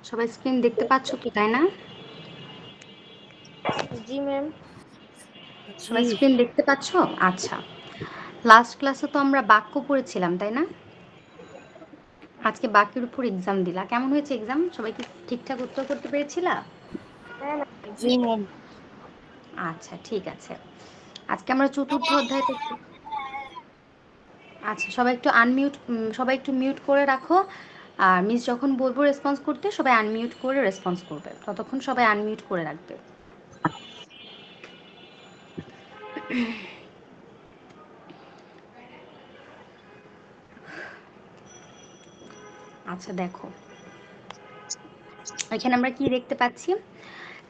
সবাই স্ক্রিন দেখতে পাচ্ছ তো, তাই না? জি ম্যাম। সবাই স্ক্রিন দেখতে পাচ্ছ? আচ্ছা, লাস্ট ক্লাসে তো আমরা বাক্য পড়েছিলাম, তাই না? আজকে বাক্যের উপর এক্সাম দিলা, কেমন হয়েছে এক্সাম? সবাই কি ঠিকঠাক উত্তর করতে পেরেছিলা? জি ম্যাম। আচ্ছা, ঠিক আছে। আজকে আমরা চতুর্থ অধ্যায় থেকে। আচ্ছা, সবাই একটু মিউট করে রাখো। আর মিস যখন বলবো রেসপন্স করতে, সবাই আনমিউট করে রেসপন্স করবে, ততক্ষণ সবাই আনমিউট করে রাখবে। আচ্ছা, দেখো এখানে আমরা কি দেখতে পাচ্ছি।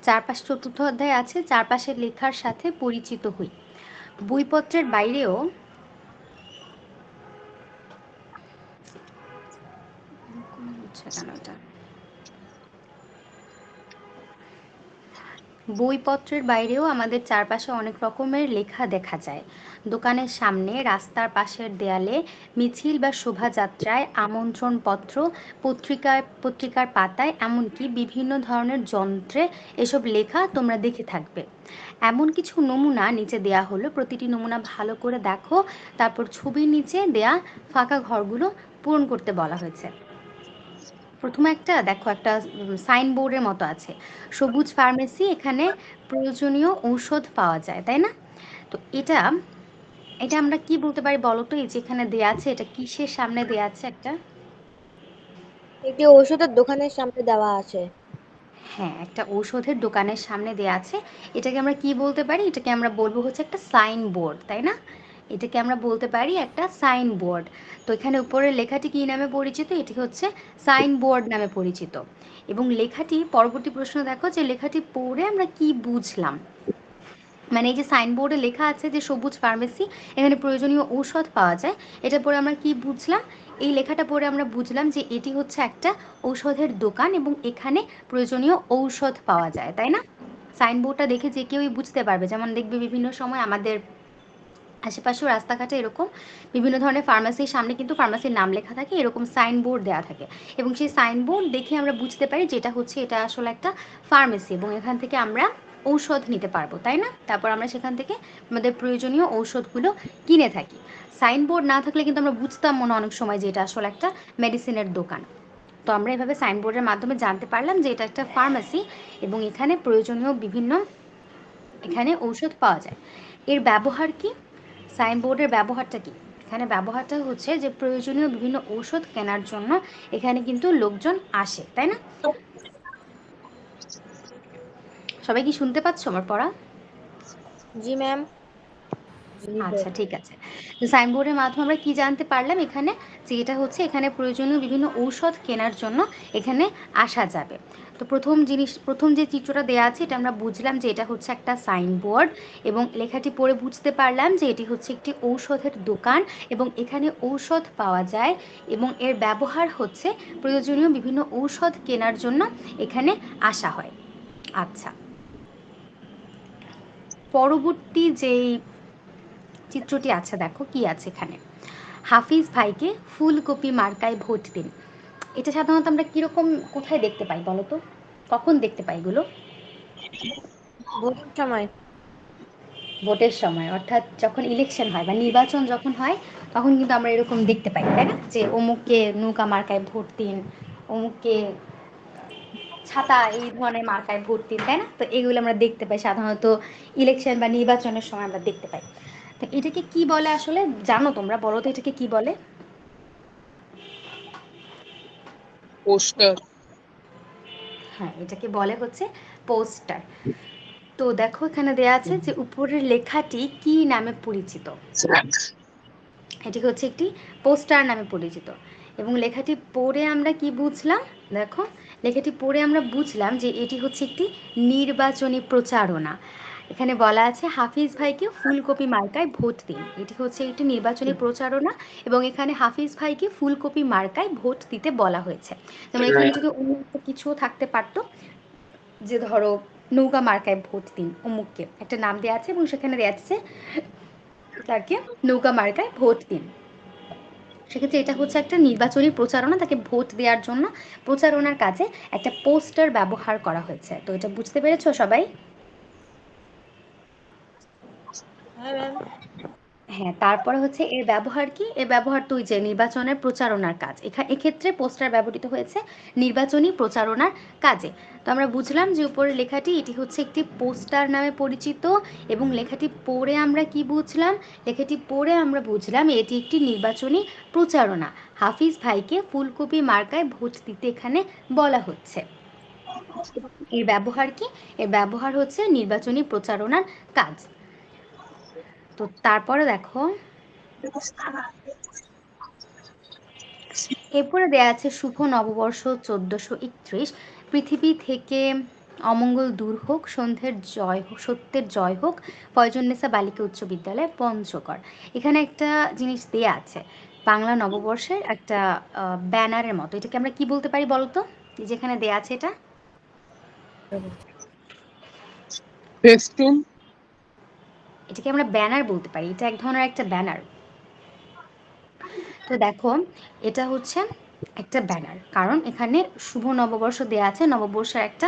চারপাশ চতুর্থ অধ্যায় আছে, চারপাশের লেখার সাথে পরিচিত হই। বইপত্রের বাইরেও হচ্ছে কেন এটা? বইপত্রের বাইরেও আমাদের চারপাশে অনেক রকমের লেখা দেখা যায়। দোকানের সামনে, রাস্তার পাশের দেয়ালে, মিছিল বা শোভাযাত্রায়, আমন্ত্রণপত্র, পত্রিকার পাতায়, এমনকি বিভিন্ন ধরনের যন্ত্রে এসব লেখা তোমরা দেখে থাকবে। এমন কিছু নমুনা নিচে দেয়া হলো, প্রতিটি নমুনা ভালো করে দেখো, তারপর ছবির নিচে দেয়া ফাঁকা ঘরগুলো পূরণ করতে বলা হয়েছে। প্রথমে একটা দেখো, একটা সাইনবোর্ডের মতো আছে, সবুজ ফার্মেসি, এখানে প্রয়োজনীয় ঔষধ পাওয়া যায়, তাই না? তো এটা এটা আমরা কি বলতে পারি বলো তো? এই যেখানে দেয়া আছে, এটা কিসের সামনে দেয়া আছে একটা? একটি ঔষধের দোকানের সামনে দেওয়া আছে। হ্যাঁ, একটা ঔষধের দোকানের সামনে দেয়া আছে। এটাকে আমরা কি বলতে পারি? এটাকে আমরা বলবো হচ্ছে একটা সাইন বোর্ড, তাই না? এটাকে আমরা বলতে পারি একটা সাইন বোর্ড। তো এখানে উপরের লেখাটি কি নামে পরিচিত? এটি হচ্ছে সাইন বোর্ড নামে পরিচিত। এবং লেখাটি, পরবর্তী প্রশ্ন দেখো, যে লেখাটি পড়ে আমরা কি বুঝলাম। মানে এই যে সাইনবোর্ডে লেখা আছে যে সবুজ ফার্মেসি, এখানে প্রয়োজনীয় ঔষধ পাওয়া যায়, এটা পড়ে আমরা কি বুঝলাম? এই লেখাটা পড়ে আমরা বুঝলাম যে এটি হচ্ছে একটা ঔষধের দোকান এবং এখানে প্রয়োজনীয় ঔষধ পাওয়া যায়, তাই না? সাইনবোর্ডটা দেখে যে কেউই বুঝতে পারবে। যেমন দেখবে বিভিন্ন সময় আমাদের আশেপাশেও রাস্তাঘাটে এরকম বিভিন্ন ধরনের ফার্মাসির সামনে কিন্তু ফার্মাসির নাম লেখা থাকে, এরকম সাইনবোর্ড দেওয়া থাকে, এবং সেই সাইনবোর্ড দেখে আমরা বুঝতে পারি যে এটা হচ্ছে, এটা আসলে একটা ফার্মেসি এবং এখান থেকে আমরা ঔষধ নিতে পারবো, তাই না? তারপর আমরা সেখান থেকে আমাদের প্রয়োজনীয় ঔষধগুলো কিনে থাকি। সাইনবোর্ড না থাকলে কিন্তু আমরা বুঝতাম মনে অনেক সময় যে এটা আসলে একটা মেডিসিনের দোকান। তো আমরা এভাবে সাইনবোর্ডের মাধ্যমে জানতে পারলাম যে এটা একটা ফার্মাসি এবং এখানে প্রয়োজনীয় বিভিন্ন, এখানে ঔষধ পাওয়া যায়। এর ব্যবহার কি? সাইনবোর্ডের ব্যবহারটা কি? এখানে ব্যবহারটা হচ্ছে যে প্রয়োজনীয় বিভিন্ন ঔষধ কেনার জন্য এখানে কিন্তু লোকজন আসে, তাই না? সবাই কি শুনতে পাচ্ছ আমার পড়া? জি ম্যাম। আচ্ছা, ঠিক আছে। তো সাইনবোর্ডের মাধ্যমে আমরা কি জানতে পারলাম এখানে? যে এটা হচ্ছে, এখানে প্রয়োজনীয় বিভিন্ন ঔষধ কেনার জন্য এখানে আসা যাবে। তো প্রথম যে চিত্রটা দেওয়া আছে, এটা আমরা বুঝলাম যে এটা হচ্ছে একটা সাইনবোর্ড এবং লেখাটি পড়ে বুঝতে পারলাম যে এটি হচ্ছে একটি ঔষধের দোকান এবং এখানে ঔষধ পাওয়া যায় এবং এর ব্যবহার হচ্ছে প্রয়োজনীয় বিভিন্ন ঔষধ কেনার জন্য এখানে আসা হয়। আচ্ছা, পরবর্তী যেই চিত্রটি আছে, দেখো কি আছে এখানে। হাফিজ ভাইকে ফুলকপি মার্কায় ভোট দিন। এটা সাধারণত আমরা কিরকম, কোথায় দেখতে পাই বলো তো? কখন দেখতে পাই এগুলো? ভোটের সময়। ভোটের সময়, অর্থাৎ যখন ইলেকশন হয় বা নির্বাচন যখন হয়, তখন কিন্তু আমরা এরকম দেখতে পাই, তাই না? যে অমুককে নৌকা মার্কায় ভোট দিন, অমুককে ছাতা, এই ধরনের মার্কায় ভোট দিন, তাই না? তো এগুলো আমরা দেখতে পাই সাধারণত ইলেকশন বা নির্বাচনের সময় আমরা দেখতে পাই। তো এটাকে কি বলে আসলে, জানো তোমরা? বলো তো এটাকে কি বলে? পোস্টার। হ্যাঁ, এটাকে বলে হচ্ছে পোস্টার। তো দেখো এখানে দেয়া আছে যে উপরের লেখাটি কি নামে পরিচিত। এটি হচ্ছে একটি পোস্টার নামে পরিচিত এবং লেখাটি পড়ে আমরা কি বুঝলাম? দেখো, লেখাটি পড়ে আমরা বুঝলাম যে এটি হচ্ছে একটি নির্বাচনী প্রচারণা। এখানে বলা আছে হাফিজ ভাইকে ফুলকপি মার্কায় ভোট দিন। এটি হচ্ছে একটি নির্বাচনী প্রচারণা এবং এখানে হাফিজ ভাইকে ফুলকপি মার্কায় ভোট দিতে বলা হয়েছে। যেমন এখানে যদি অন্য একটা কিছুও থাকতে পারতো, যে ধরো নৌকা মার্কায় ভোট দিন, অমুককে একটা নাম দেওয়া আছে এবং সেখানে দেওয়া আছে তাকে নৌকা মার্কায় ভোট দিন। সেক্ষেত্রে এটা হচ্ছে একটা নির্বাচনী প্রচারণা, তাকে ভোট দেওয়ার জন্য প্রচারণার কাজে একটা পোস্টার ব্যবহার করা হয়েছে। তো এটা বুঝতে পেরেছো সবাই? হ্যাঁ ম্যাম। হ্যাঁ, তারপরে হচ্ছে এর ব্যবহার কি? এর ব্যবহার তো ওই যে নির্বাচনের প্রচারণার কাজ। এক্ষেত্রে পোস্টার ব্যবহৃত হয়েছে নির্বাচনী প্রচারণার কাজে। তো আমরা বুঝলাম যে উপরের লেখাটি এটি হচ্ছে একটি পোস্টার নামে পরিচিত, এবং লেখাটি পড়ে আমরা কি বুঝলাম? লেখাটি পড়ে আমরা বুঝলাম এটি একটি নির্বাচনী প্রচারণা। হাফিজ ভাইকে ফুলকপি মার্কায় ভোট দিতে এখানে বলা হচ্ছে। এর ব্যবহার কি? এর ব্যবহার হচ্ছে নির্বাচনী প্রচারণার কাজ। তো তারপরে দেখো, এরপরে দেয়া আছে শুভ নববর্ষ 1431, পৃথিবী থেকে অমঙ্গল দূর হোক, সত্যের জয় হোক, ফয়জুন্নেসা বালিকা উচ্চ বিদ্যালয় পঞ্চগড়। এখানে একটা জিনিস দেয়া আছে, বাংলা নববর্ষের একটা ব্যানারের মতো। এটাকে আমরা কি বলতে পারি বলতো, যেখানে দেয়া আছে এটা? ফেস্টুন। এটাকে আমরা ব্যানার বলতে পারি, এটা এক ধরনের একটা ব্যানার। তো দেখো, এটা হচ্ছে একটা ব্যানার, কারণ এখানে শুভ নববর্ষ দেয়া আছে, নববর্ষের একটা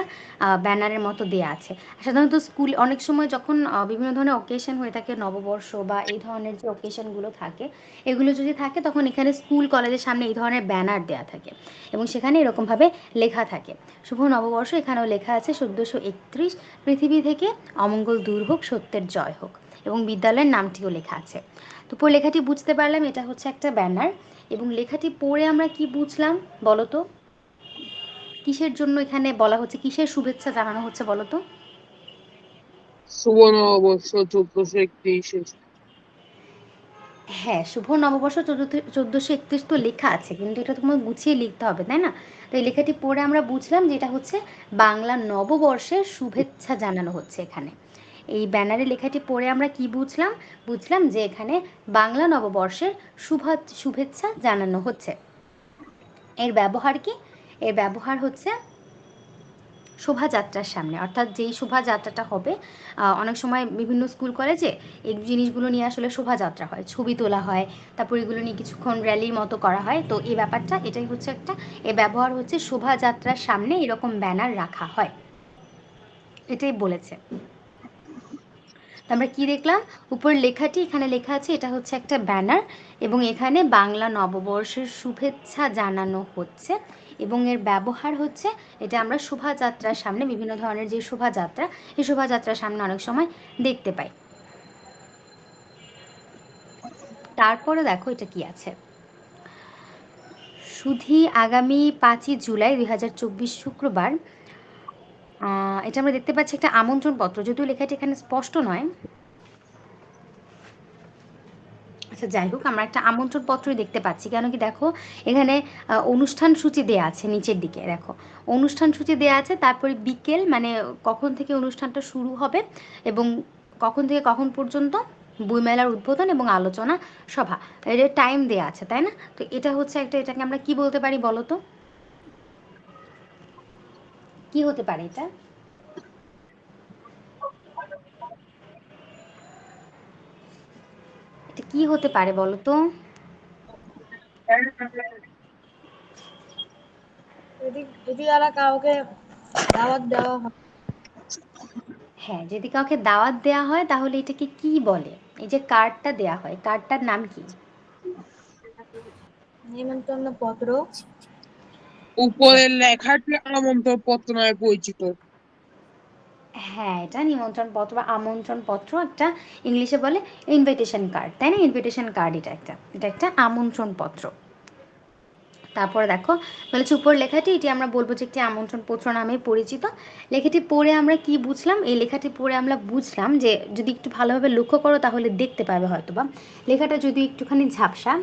ব্যানারের মতো দেয়া আছে। সাধারণত স্কুল অনেক সময় যখন বিভিন্ন ধরনের অকেশন হয়ে থাকে, নববর্ষ বা এই ধরনের যে অকেশনগুলো থাকে, এগুলো যদি থাকে তখন এখানে স্কুল কলেজের সামনে এই ধরনের ব্যানার দেয়া থাকে, এবং সেখানে এরকমভাবে লেখা থাকে শুভ নববর্ষ। এখানেও লেখা আছে 1431, পৃথিবী থেকে অমঙ্গল দূর হোক, সত্যের জয় হোক, এবং বিদ্যালয়ের নামটিও লেখা আছে। তো পুরো লেখাটি বুঝতে পারলাম এটা হচ্ছে একটা ব্যানার, এবং লেখাটি পড়ে আমরা কি বুঝলাম বলো তো? কিসের জন্য এখানে বলা হচ্ছে, কিসের শুভেচ্ছা জানানো হচ্ছে বলো তো? শুভ নববর্ষ 1431। হ্যাঁ, শুভ নববর্ষ 1431 তো লেখা আছে, কিন্তু এটা তোমার গুছিয়ে লিখতে হবে, তাই না? তো এই লেখাটি পড়ে আমরা বুঝলাম যে এটা হচ্ছে বাংলা নববর্ষের শুভেচ্ছা জানানো হচ্ছে এখানে। এই ব্যানারে লেখাটি পড়ে আমরা কি বুঝলাম? বুঝলাম যে এখানে বাংলা নববর্ষের শুভেচ্ছা জানানো হচ্ছে। এর ব্যবহার কি? এর ব্যবহার হচ্ছে শোভাযাত্রার সামনে, অর্থাৎ যেই শোভাযাত্রাটা হবে, অনেক সময় বিভিন্ন স্কুল কলেজে এই জিনিসগুলো নিয়ে আসলে শোভাযাত্রা হয়, ছবি তোলা হয়, তারপর এগুলো নিয়ে কিছুক্ষণ র্যালির মতো করা হয়। তো এই ব্যাপারটা এটাই হচ্ছে একটা, এর ব্যবহার হচ্ছে শোভাযাত্রার সামনে এরকম ব্যানার রাখা হয়, এটাই বলেছে। তো আমরা কি দেখলাম? উপর লেখাটি এখানে লেখা আছে এটা হচ্ছে একটা ব্যানার, এবং এখানে বাংলা নববর্ষের শুভেচ্ছা জানানো হচ্ছে, এবং এর ব্যবহার হচ্ছে, এটা আমরা শোভাযাত্রার সামনে, বিভিন্ন ধরনের যে শোভাযাত্রা, এই শোভাযাত্রার সামনে অনেক সময় দেখতে পাই। তারপরে দেখো এটা কি আছে, শুধু আগামী 5ই জুলাই 2024 শুক্রবার, এটা আমরা দেখতে পাচ্ছি একটা আমন্ত্রণ পত্র, যদিও লেখাটি এখানে স্পষ্ট নয়। আচ্ছা, যাই হোক, আমরা একটা আমন্ত্রণ পত্রই দেখতে পাচ্ছি, কেন কি দেখো, এখানে অনুষ্ঠান সূচি দেয়া আছে নিচের দিকে, দেখো অনুষ্ঠান সূচি দেয়া আছে, তারপরে বিকেল মানে কখন থেকে অনুষ্ঠানটা শুরু হবে, এবং কখন থেকে কখন পর্যন্ত বইমেলার উদ্বোধন এবং আলোচনা সভা, এর টাইম দেয়া আছে, তাই না? তো এটা হচ্ছে একটা, এটাকে আমরা কি বলতে পারি বলো তো? কি হতে পারে এটা? এটা কি হতে পারে বলো তো? যদি যদি আর কাউকে দাওয়াত দেওয়া হয়। হ্যাঁ, যদি কাউকে দাওয়াত দেওয়া হয় তাহলে এটাকে কি বলে? এই যে কার্ডটা দেয়া হয়, কার্ডটার নাম কি? নিমন্ত্রণ পত্র। উপরের লেখাটি আমন্ত্রণ পত্র নামে পরিচিত। হ্যাঁ, এটা নিমন্ত্রণ পত্র বা আমন্ত্রণ পত্র, একটা ইংলিশে বলে ইনভিটেশন কার্ড, তাই না? ইনভিটেশন কার্ড এটা একটা আমন্ত্রণ পত্র। তারপরে দেখো, বলেছে উপর লেখাটি, এটি আমরা বলবো যে একটি আমন্ত্রণ পত্র নামে পরিচিত। লেখাটি পড়ে আমরা কি বুঝলাম? এই লেখাটি পড়ে আমরা বুঝলাম যে, যদি একটু ভালোভাবে লক্ষ্য করো তাহলে দেখতে পাবে হয়তোবা, লেখাটা যদি একটুখানি ঝাপসা,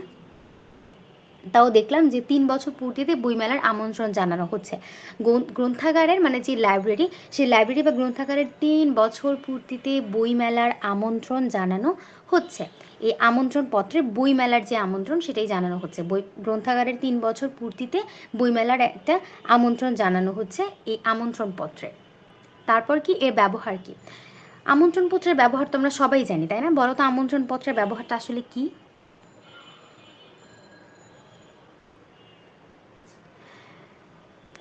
তাও দেখলাম যে 3 বছর পূর্তিতে বইমেলার আমন্ত্রণ জানানো হচ্ছে। গ্রন্থাগারের মানে যে লাইব্রেরি, সেই লাইব্রেরি বা গ্রন্থাগারের 3 বছর পূর্তিতে বইমেলার আমন্ত্রণ জানানো হচ্ছে। এই আমন্ত্রণ পত্রে বইমেলার যে আমন্ত্রণ সেটাই জানানো হচ্ছে, গ্রন্থাগারের 3 বছর পূর্তিতে বইমেলার একটা আমন্ত্রণ জানানো হচ্ছে এই আমন্ত্রণ পত্রে। তারপর কি এর ব্যবহার কি? আমন্ত্রণ পত্রের ব্যবহার তো আমরা সবাই জানি, তাই না? বলো তো আমন্ত্রণ পত্রের ব্যবহারটা আসলে কি?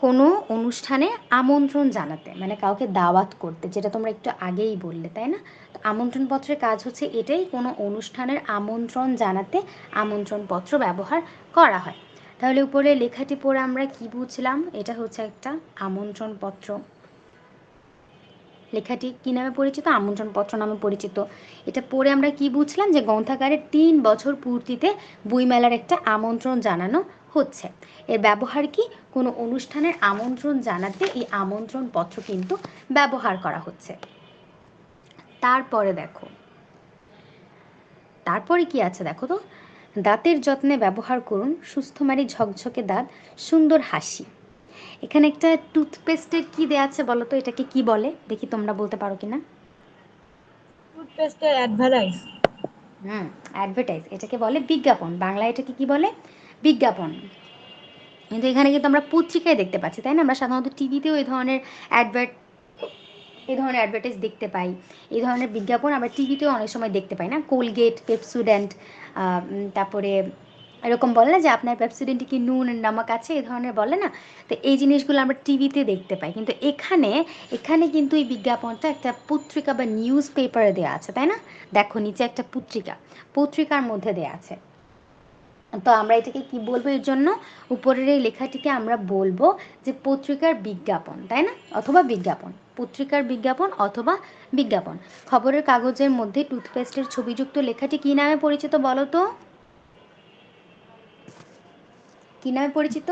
কোনো অনুষ্ঠানে আমন্ত্রণ জানাতে, মানে কাউকে দাওয়াত করতে, যেটা তোমরা একটু আগেই বললে, তাই না? তো আমন্ত্রণপত্রের কাজ হচ্ছে এটাই, কোনো অনুষ্ঠানের আমন্ত্রণ জানাতে আমন্ত্রণপত্র ব্যবহার করা হয়। তাহলে উপরে লেখাটি পড়ে আমরা কি বুঝলাম? এটা হচ্ছে একটা আমন্ত্রণপত্র। লেখাটি কি নামে পরিচিত? আমন্ত্রণপত্র নামে পরিচিত। এটা পড়ে আমরা কি বুঝলাম? যে গ্রন্থাগারের 3 বছর পূর্তিতে বইমেলার একটা আমন্ত্রণ জানানো হচ্ছে। এর ব্যবহার কি? কোনো অনুষ্ঠানের আমন্ত্রণ জানাতে এই আমন্ত্রণপত্র কিন্তু ব্যবহার করা হচ্ছে। তারপরে দেখো, তারপরে কি আছে দেখো তো, দাঁতের যত্নে ব্যবহার করুন সুস্থমারি ঝকঝকে দাঁত, সুন্দর হাসি। এখানে একটা টুথপেস্টের কি দেয়া আছে বলো তো, এটাকে কি বলে? দেখি তোমরা বলতে পারো কিনা। টুথপেস্টের অ্যাডভার্টাইজ। অ্যাডভার্টাইজ, এটাকে বলে বিজ্ঞাপন। বাংলায় এটাকে কি বলে? বিজ্ঞাপন। কিন্তু এখানে কিন্তু আমরা পত্রিকায় দেখতে পাচ্ছি, তাই না? আমরা সাধারণত টিভিতেও এই ধরনের অ্যাডভার্টাইজ দেখতে পাই। এই ধরনের বিজ্ঞাপন আমরা টিভিতেও অনেক সময় দেখতে পাই না? কোলগেট, পেপসুডেন্ট, তারপরে এরকম বলে না যে আপনার পেপসুডেন্টে কি নুন নামক আছে, এই ধরনের বলে না? তো এই জিনিসগুলো আমরা টিভিতে দেখতে পাই, কিন্তু এখানে এখানে কিন্তু এই বিজ্ঞাপনটা একটা পত্রিকা বা নিউজ পেপারে দেওয়া আছে, তাই না? দেখো নিচে একটা পত্রিকার মধ্যে দেওয়া আছে। তো আমরা এটাকে কি বলবো? এর জন্য উপরের এই লেখাটিকে আমরা বলবো যে পত্রিকার বিজ্ঞাপন, তাই না? অথবা বিজ্ঞাপন, পত্রিকার বিজ্ঞাপন অথবা বিজ্ঞাপন। খবরের কাগজের মধ্যে টুথপেস্টের ছবিযুক্ত লেখাটি কি নামে পরিচিত বলো তো? কি নামে পরিচিত?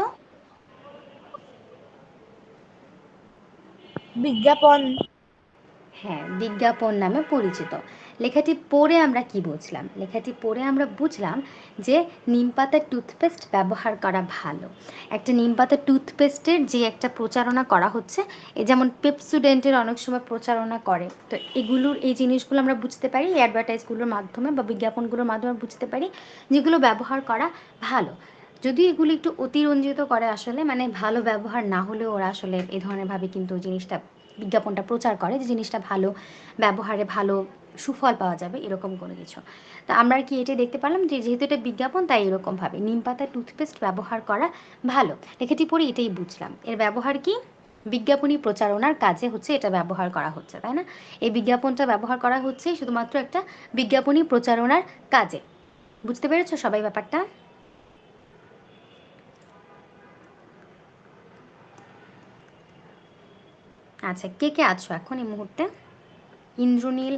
বিজ্ঞাপন। হ্যাঁ, বিজ্ঞাপন নামে পরিচিত। লেখাটি পড়ে আমরা কি বুঝলাম? লেখাটি পড়ে আমরা বুঝলাম যে নিমপাতার টুথপেস্ট ব্যবহার করা ভালো। একটা নিমপাতার টুথপেস্টের যে একটা প্রচারণা করা হচ্ছে, এই যেমন পেপসুডেন্টের অনেক সময় প্রচারণা করে, তো এগুলোর এই জিনিসগুলো আমরা বুঝতে পারি এই অ্যাডভার্টাইজগুলোর মাধ্যমে বা বিজ্ঞাপনগুলোর মাধ্যমে বুঝতে পারি যেগুলো ব্যবহার করা ভালো। যদি এগুলো একটু অতিরঞ্জিত করে আসলে, মানে ভালো ব্যবহার না হলেও ওরা আসলে এই ধরনের ভাবে কিন্তু জিনিসটা, বিজ্ঞাপনটা প্রচার করে যে জিনিসটা ভালো, ব্যবহারে ভালো সুফল পাওয়া যাবে, এরকম কোনো কিছু। তো আমরা কি এটাই দেখতে পারলাম যে যেহেতু এটা বিজ্ঞাপন, তাই এরকমভাবে নিম পাতা টুথপেস্ট ব্যবহার করা ভালো। লেখাটি পড়ে এটাই বুঝলাম। এর ব্যবহার কি? বিজ্ঞাপনী প্রচারণার কাজে হচ্ছে এটা ব্যবহার করা হচ্ছে, তাই না? এই বিজ্ঞাপনটা ব্যবহার করা হচ্ছে শুধুমাত্র একটা বিজ্ঞাপনী প্রচারণার কাজে। বুঝতে পেরেছো সবাই ব্যাপারটা? আচ্ছা, কে কে আছো এখন এই মুহূর্তে? ইন্দ্রনীল।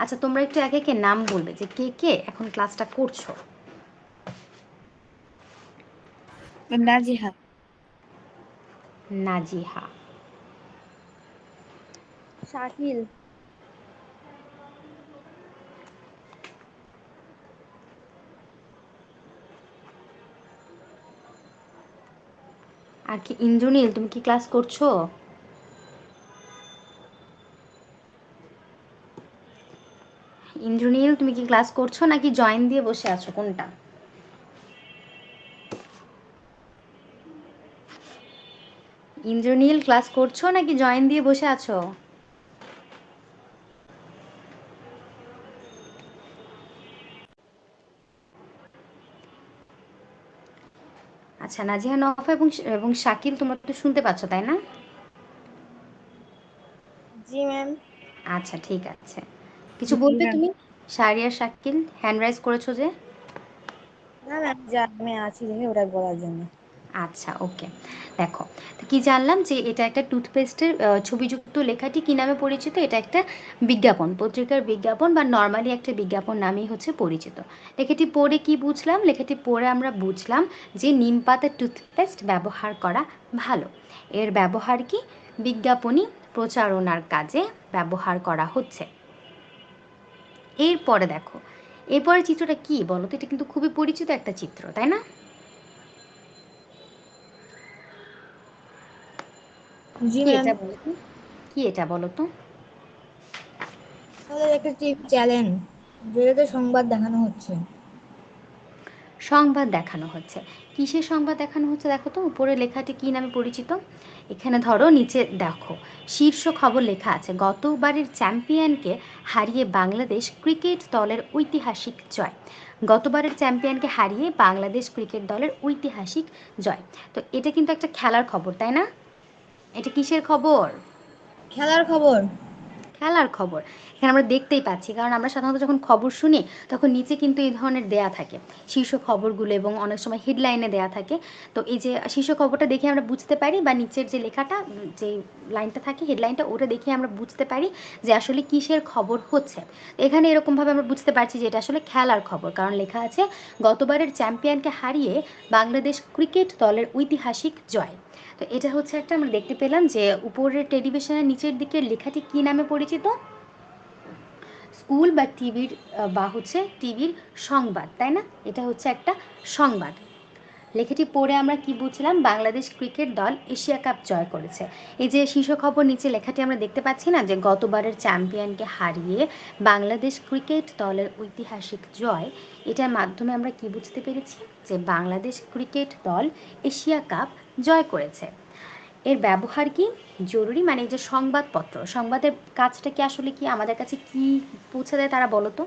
আচ্ছা, তোমরা একটু একে একে নাম বলবে যে কে কে এখন ক্লাসটা করছো। নাজিহা। নাজিহা। শাকিল। আর কি ইন্দ্রনীল, তুমি কি ক্লাস করছো? ইন্দ্রনীল, তুমি কি ক্লাস করছো নাকি জয়েন দিয়ে বসে আছো, কোনটা? ইন্দ্রনীল, ক্লাস করছো নাকি জয়েন দিয়ে বসে আছো? আচ্ছা, নাজিহা, নফা এবং এবং শাকিল, তোমরা তো শুনতে পাচ্ছ, তাই না? জি ম্যাম। আচ্ছা, ঠিক আছে। কিছু বলবে তুমি? শারিয়ার, শাকিল হ্যান্ড রাইজ করেছো যে। না ম্যাম, যা আমি আছি দেখে ওটা বলার জন্য। আচ্ছা, ওকে। দেখো, তো কি জানলাম যে এটা একটা টুথপেস্টের ছবিযুক্ত লেখাটি কি নামে পরিচিত? এটা একটা বিজ্ঞাপন, পত্রিকার বিজ্ঞাপন বা নর্মালি একটা বিজ্ঞাপন নামেই হচ্ছে পরিচিত। লেখাটি পড়ে কি বুঝলাম? লেখাটি পড়ে আমরা বুঝলাম যে নিম পাতার টুথপেস্ট ব্যবহার করা ভালো। এর ব্যবহার কি? বিজ্ঞাপনী প্রচারণার কাজে ব্যবহার করা হচ্ছে। এরপরে দেখো, এরপরে চিত্রটা কি বলো তো? এটা কিন্তু খুবই পরিচিত একটা চিত্র, তাই না? জি কি ম্যাম। এটা বলো তো? কি এটা বলো তো? আমাদের একটা টিভি চ্যানেল যেটাতে সংবাদ দেখানো হচ্ছে। সংবাদ দেখানো হচ্ছে। কিসের সংবাদ দেখানো হচ্ছে দেখো তো? উপরে লেখাটি কি নামে পরিচিত? এখানে ধরো নিচে দেখো, শীর্ষ খবর লেখা আছে, গতবারের চ্যাম্পিয়নকে হারিয়ে বাংলাদেশ ক্রিকেট দলের ঐতিহাসিক জয়। গতবারের চ্যাম্পিয়নকে হারিয়ে বাংলাদেশ ক্রিকেট দলের ঐতিহাসিক জয়। তো এটা কিন্তু একটা খেলার খবর, তাই না? এটা কিসের খবর? খেলার খবর। খেলার খবর। এখানে আমরা দেখতেই পাচ্ছি, কারণ আমরা সাধারণত যখন খবর শুনি তখন নিচে কিন্তু এই ধরনের দেয়া থাকে শীর্ষ খবরগুলো, এবং অনেক সময় হেডলাইনে দেয়া থাকে। তো এই যে শীর্ষ খবরটা দেখে আমরা বুঝতে পারি, বা নিচের যে লেখাটা, যে লাইনটা থাকে হেডলাইনটা, ওটা দেখে আমরা বুঝতে পারি যে আসলে কিসের খবর হচ্ছে। এখানে এরকমভাবে আমরা বুঝতে পারছি যে এটা আসলে খেলার খবর, কারণ লেখা আছে গতবারের চ্যাম্পিয়নকে হারিয়ে বাংলাদেশ ক্রিকেট দলের ঐতিহাসিক জয়। তো এটা হচ্ছে একটা, আমরা দেখতে পেলাম যে উপরের টেলিভিশনের নিচের দিকের লেখাটি কি নামে পরিচিত? স্কুল বা টিভির, বা হচ্ছে টিভির সংবাদ, তাই না? এটা হচ্ছে একটা সংবাদ। লেখাটি পড়ে আমরা কি বুঝলাম? বাংলাদেশ ক্রিকেট দল এশিয়া কাপ জয় করেছে। এই যে শীর্ষ খবর নিচে লেখাটি আমরা দেখতে পাচ্ছি না, যে গতবারের চ্যাম্পিয়নকে হারিয়ে বাংলাদেশ ক্রিকেট দলের ঐতিহাসিক জয়, এটার মাধ্যমে আমরা কি বুঝতে পেরেছি? যে বাংলাদেশ ক্রিকেট দল এশিয়া কাপ জয় করেছে। এর ব্যবহার কি? জরুরি, মানে এই যে সংবাদপত্র, সংবাদের কাজটা কি আসলে কি আমাদের কাছে কি পৌঁছে দেয় তারা বলো তো?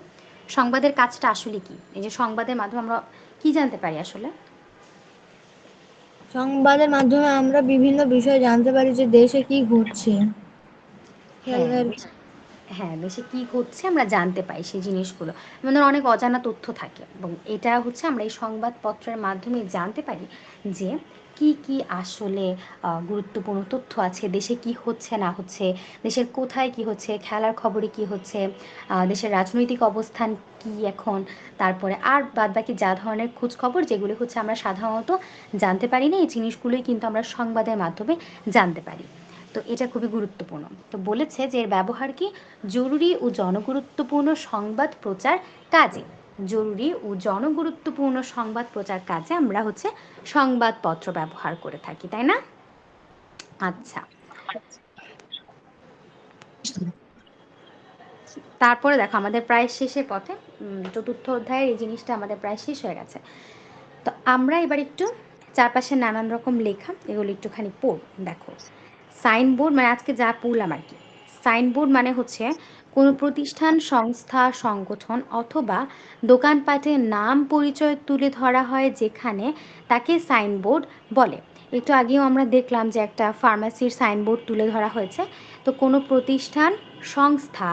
সংবাদের কাজটা আসলে কি? এই যে সংবাদের মাধ্যমে আমরা কি জানতে পারি আসলে? সংবাদের মাধ্যমে আমরা বিভিন্ন বিষয় জানতে পারি, যে দেশে কি ঘটছে, হ্যাঁ, খেলার। হ্যাঁ, দেশে কি ঘটছে আমরা জানতে পাই সেই জিনিসগুলো। আমাদের অনেক অজানা তথ্য থাকে, এবং এটা হচ্ছে আমরা এই সংবাদপত্রের মাধ্যমে জানতে পারি যে কি কি আসলে গুরুত্বপূর্ণ তথ্য আছে, দেশে কি হচ্ছে না হচ্ছে, দেশের কোথায় কি হচ্ছে, খেলার খবরে কি হচ্ছে, দেশের রাজনৈতিক অবস্থান কি এখন, তারপরে আর বাদবাকি যা ধরনের খোঁজ খবর যেগুলো হচ্ছে আমরা সাধারণত জানতে পারি না, এই জিনিসগুলোই কিন্তু আমরা সংবাদের মাধ্যমে জানতে পারি। তো এটা খুবই গুরুত্বপূর্ণ। তো বলেছে যে এর ব্যবহার কি? জরুরি ও জনগুরুত্বপূর্ণ সংবাদ প্রচার কাজে। জরুরি ও জনগুরুত্বপূর্ণ সংবাদ প্রচার কাজে আমরা হচ্ছে সংবাদপত্র ব্যবহার করে থাকি, তাই না? আচ্ছা, তারপরে দেখো আমাদের প্রায় শেষের পথে, চতুর্থ অধ্যায়ের এই জিনিসটা আমাদের প্রায় শেষ হয়ে গেছে। তো আমরা এবার একটু চারপাশে নানান রকম লেখা, এগুলো একটুখানি পড়ব। দেখো, সাইনবোর্ড মানে আজকে যা পড়লাম আর কি। সাইনবোর্ড মানে হচ্ছে কোনো প্রতিষ্ঠান, সংস্থা, সংগঠন অথবা দোকানপাটের নাম পরিচয় তুলে ধরা হয় যেখানে, তাকে সাইনবোর্ড বলে। একটু আগেও আমরা দেখলাম যে একটা ফার্মাসির সাইনবোর্ড তুলে ধরা হয়েছে। তো কোনো প্রতিষ্ঠান, সংস্থা,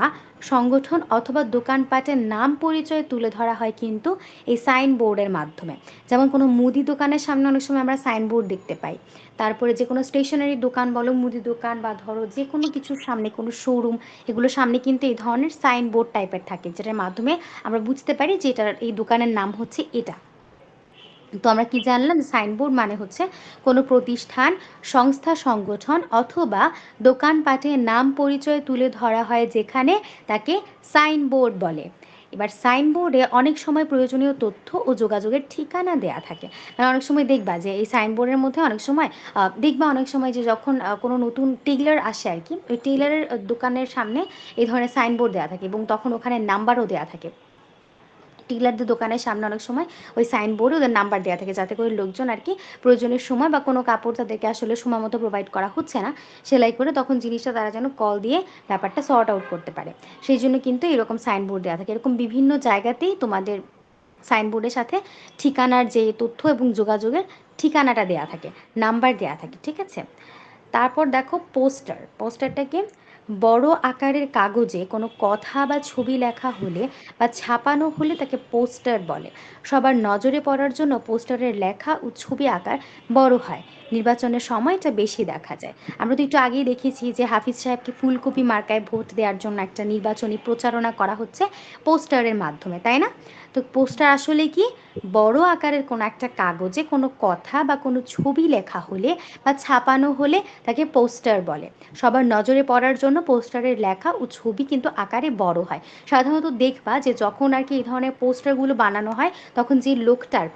সংগঠন অথবা দোকানপাটের নাম পরিচয় তুলে ধরা হয় কিন্তু এই সাইনবোর্ডের মাধ্যমে। যেমন কোনো মুদি দোকানের সামনে অনেক সময় আমরা সাইনবোর্ড দেখতে পাই। তারপরে যে কোনো স্টেশনারি দোকান বলো, মুদি দোকান, বা ধরো যে কোনো কিছুর সামনে, কোনো শোরুম, এগুলোর সামনে কিন্তু এই ধরনের সাইনবোর্ড টাইপের থাকে, যেটার মাধ্যমে আমরা বুঝতে পারি যে এটার, এই দোকানের নাম হচ্ছে এটা। তো আমরা কি জানলাম? সাইনবোর্ড মানে হচ্ছে কোনো প্রতিষ্ঠান, সংস্থা, সংগঠন অথবা দোকানপাটের নাম পরিচয় তুলে ধরা হয় যেখানে, তাকে সাইনবোর্ড বলে। এবার সাইনবোর্ডে অনেক সময় প্রয়োজনীয় তথ্য ও যোগাযোগের ঠিকানা দেয়া থাকে। কারণ অনেক সময় দেখবা যে এই সাইনবোর্ডের মধ্যে অনেক সময় দেখবা অনেক সময় যে যখন কোনো নতুন টেইলার আসে আর কি, ওই টেইলারের দোকানের সামনে এই ধরনের সাইনবোর্ড দেওয়া থাকে, এবং তখন ওখানে নাম্বারও দেওয়া থাকে। টিলারদের দোকানের সামনে অনেক সময় ওই সাইনবোর্ডে ওদের নাম্বার দেওয়া থাকে, যাতে করে লোকজন আর কি প্রয়োজনের সময়, বা কোনো কাপড় তাদেরকে আসলে সময় মতো প্রোভাইড করা হচ্ছে না সেলাই করে, তখন জিনিসটা তারা যেন কল দিয়ে ব্যাপারটা সর্ট আউট করতে পারে। সেই জন্য কিন্তু এরকম সাইনবোর্ড দেওয়া থাকে। এরকম বিভিন্ন জায়গাতেই তোমাদের সাইনবোর্ডের সাথে ঠিকানার যে তথ্য এবং যোগাযোগের ঠিকানাটা দেওয়া থাকে, নাম্বার দেওয়া থাকে, ঠিক আছে? তারপর দেখো পোস্টার। পোস্টারটাকে বড় আকারের কাগজে কোনো কথা বা ছবি লেখা হলে বা ছাপানো হলে তাকে পোস্টার বলে। সবার নজরে পড়ার জন্য পোস্টারের লেখা ও ছবি আকার বড় হয়। নির্বাচনের সময় এটা বেশি দেখা যায়। আমরা তো একটু আগেই দেখেছি যে হাফিজ সাহেবকে ফুলকপি মার্কায় ভোট দেওয়ার জন্য একটা নির্বাচনী প্রচারণা করা হচ্ছে পোস্টারের মাধ্যমে, তাই না? তো পোস্টার আসলে কি? বড় আকারের কোনো একটা কাগজে কোনো কথা বা কোনো ছবি লেখা হলে বা ছাপানো হলে তাকে পোস্টার বলে। সবার নজরে পড়ার জন্য পোস্টারের লেখা ও ছবি কিন্তু আকারে বড় হয়। সাধারণত দেখবা যে যখন আর কি এই ধরনের পোস্টারগুলো বানানো হয়, তখন যে লোকটার,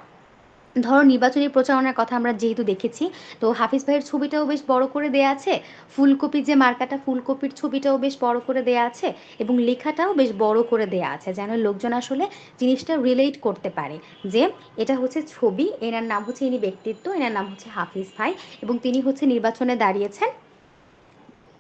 ধরো নির্বাচনী প্রচারণার কথা আমরা যেহেতু দেখেছি, তো হাফিজ ভাইয়ের ছবিটাও বেশ বড় করে দেয়া আছে, ফুলকপির যে মার্কাটা, ফুলকপির ছবিটাও বেশ বড় করে দেয়া আছে, এবং লেখাটাও বেশ বড় করে দেয়া আছে, যেন লোকজন আসলে জিনিসটা রিলেট করতে পারে যে এটা হচ্ছে ছবি, এনার নাম হচ্ছে, ইনি ব্যক্তিত্ব, এনার নাম হচ্ছে হাফিজ ভাই, এবং তিনি হচ্ছে নির্বাচনে দাঁড়িয়েছেন।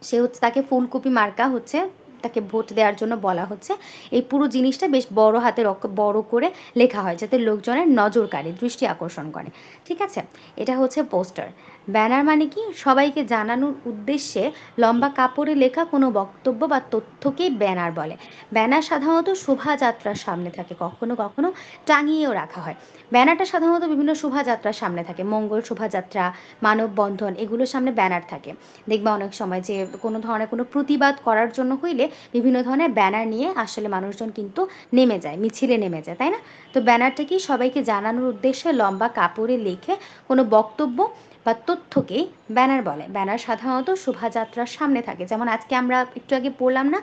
সে হচ্ছে, তাকে ফুলকপি মার্কা হচ্ছে তাকে ভোট দেওয়ার জন্য বলা হচ্ছে। এই পুরো জিনিসটা বেশ বড় হাতের বড় করে লেখা হয়, যাতে লোকজনের নজর কাড়ে, দৃষ্টি আকর্ষণ করে। ঠিক আছে, এটা হচ্ছে পোস্টার। ব্যানার মানে কি? সবাইকে জানানোর উদ্দেশ্যে লম্বা কাপড়ে লেখা কোনো বক্তব্য বা তথ্যকেই ব্যানার বলে। ব্যানার সাধারণত শোভাযাত্রার সামনে থাকে, কখনো কখনো টাঙিয়েও রাখা হয়। ব্যানারটা সাধারণত বিভিন্ন শোভাযাত্রার সামনে থাকে, মঙ্গল শোভাযাত্রা, মানববন্ধন, এগুলোর সামনে ব্যানার থাকে। দেখবা অনেক সময় যে কোনো ধরনের কোনো প্রতিবাদ করার জন্য হইলে বিভিন্ন ধরনের ব্যানার নিয়ে আসলে মানুষজন কিন্তু নেমে যায়, মিছিলে নেমে যায়, তাই না? তো ব্যানারটা কি? সবাইকে জানানোর উদ্দেশ্যে লম্বা কাপড়ে লিখে কোনো বক্তব্য বা তথ্যকেই ব্যানার বলে। ব্যানার সাধারণত শোভাযাত্রার সামনে থাকে, যেমন আজকে আমরা একটু আগে পড়লাম না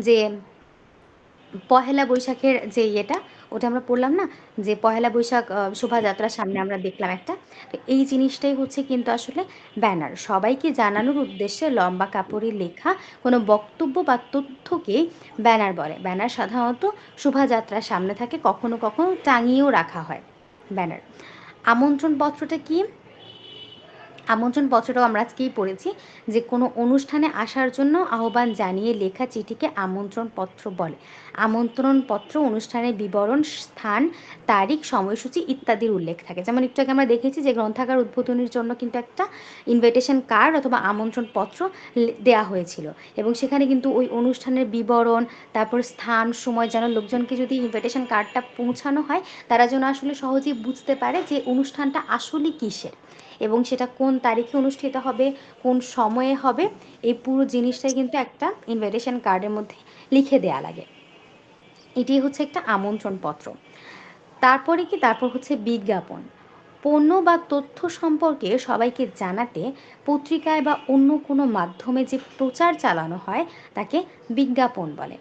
যে পহেলা বৈশাখের যে ইয়েটা, ওটা আমরা পড়লাম না যে পহেলা বৈশাখ শোভাযাত্রার সামনে আমরা দেখলাম একটা। তো এই জিনিসটাই হচ্ছে কিন্তু আসলে ব্যানার, সবাইকে জানানোর উদ্দেশ্যে লম্বা কাপড়ে লেখা কোনো বক্তব্য বা তথ্যকেই ব্যানার বলে। ব্যানার সাধারণত শোভাযাত্রার সামনে থাকে, কখনো কখনো টাঙিয়েও রাখা হয় ব্যানার। আমন্ত্রণ পত্রটা কি? আমন্ত্রণ পত্রটাও আমরা আজকেই পড়েছি যে কোনো অনুষ্ঠানে আসার জন্য আহ্বান জানিয়ে লেখা চিঠিকে আমন্ত্রণ পত্র বলে। আমন্ত্রণ পত্র অনুষ্ঠানের বিবরণ, স্থান, তারিখ, সময়সূচি ইত্যাদির উল্লেখ থাকে। যেমন একটু আগে আমরা দেখেছি যে গ্রন্থাগার উদ্বোধনের জন্য কিন্তু একটা ইনভিটেশন কার্ড অথবা আমন্ত্রণ পত্র দেয়া হয়েছিল, এবং সেখানে কিন্তু ওই অনুষ্ঠানের বিবরণ, তারপর স্থান, সময়, যেন লোকজনকে যদি ইনভিটেশন কার্ডটা পৌঁছানো হয় তারা যেন আসলে সহজেই বুঝতে পারে যে অনুষ্ঠানটা আসলে কিসের এবং সেটা কোন তারিখে অনুষ্ঠিত হবে, কোন সময়ে হবে, এই পুরো জিনিসটাই কিন্তু একটা ইনভিটেশন কার্ডের মধ্যে লিখে দেয়া লাগে। এটি হচ্ছে একটা আমন্ত্রণ পত্র। তারপরে কি? তারপর হচ্ছে বিজ্ঞাপন। পণ্য বা তথ্য সম্পর্কে সবাইকে জানাতে পত্রিকায় বা অন্য কোনো মাধ্যমে যে প্রচার চালানো হয় তাকে বিজ্ঞাপন বলে।